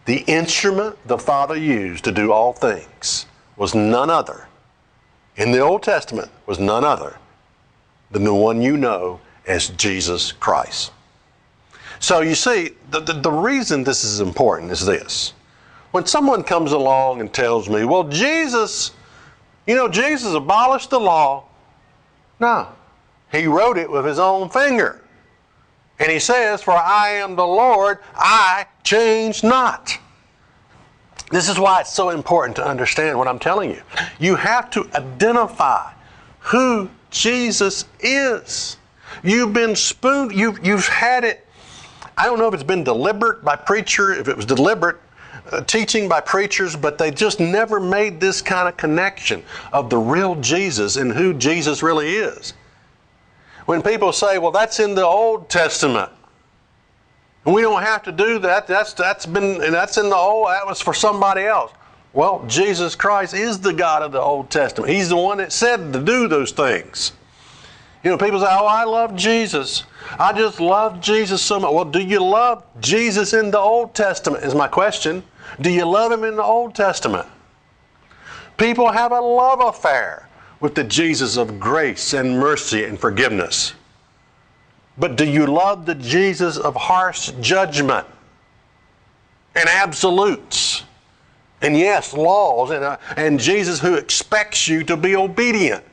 The instrument the Father used to do all things was none other, in the Old Testament, was none other than the one you know as Jesus Christ. So you see, the reason this is important is this. When someone comes along and tells me, well, Jesus abolished the law. No, he wrote it with his own finger. And he says, for I am the Lord, I change not. This is why it's so important to understand what I'm telling you. You have to identify who Jesus is. You've had it. I don't know if it's been deliberate by preacher, if it was deliberate teaching by preachers, but they just never made this kind of connection of the real Jesus and who Jesus really is. When people say, well, that's in the Old Testament, and we don't have to do that, that's in the Old, that was for somebody else. Well, Jesus Christ is the God of the Old Testament. He's the one that said to do those things. People say, oh, I love Jesus. I just love Jesus so much. Well, do you love Jesus in the Old Testament is my question. Do you love him in the Old Testament? People have a love affair with the Jesus of grace and mercy and forgiveness. But do you love the Jesus of harsh judgment and absolutes? And yes, laws, and Jesus who expects you to be obedient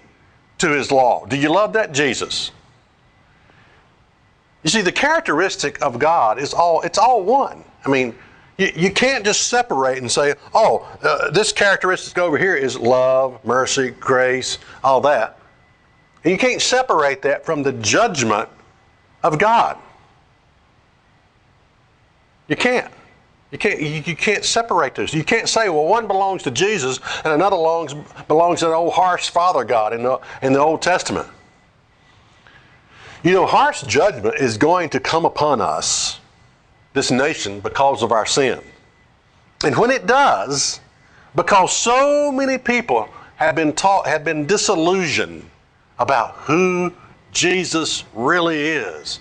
to his law. Do you love that Jesus? You see, the characteristic of God it's all one. I mean, you can't just separate and say, this characteristic over here is love, mercy, grace, all that. And you can't separate that from the judgment of God. You can't. You can't separate those. You can't say, well, one belongs to Jesus and another belongs to the old harsh father God in the Old Testament. Harsh judgment is going to come upon us, this nation, because of our sin. And when it does, because so many people have been disillusioned about who Jesus really is.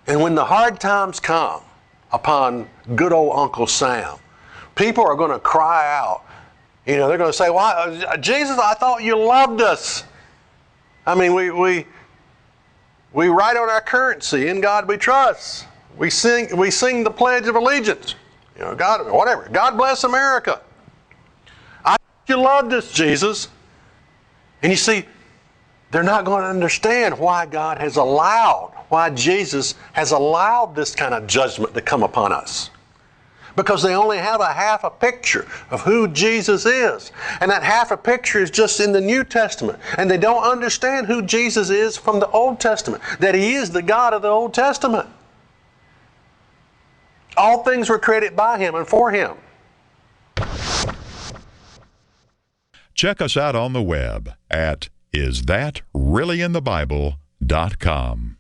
And when the hard times come upon good old Uncle Sam, people are going to cry out. They're going to say, "Why, Jesus? I thought you loved us. I mean, we write on our currency, in God we trust. We sing the Pledge of Allegiance. God, whatever. God bless America. I thought you loved us, Jesus." And you see, they're not going to understand why Jesus has allowed this kind of judgment to come upon us. Because they only have a half a picture of who Jesus is. And that half a picture is just in the New Testament. And they don't understand who Jesus is from the Old Testament. That he is the God of the Old Testament. All things were created by him and for him. Check us out on the web at isthatreallyinthebible.com.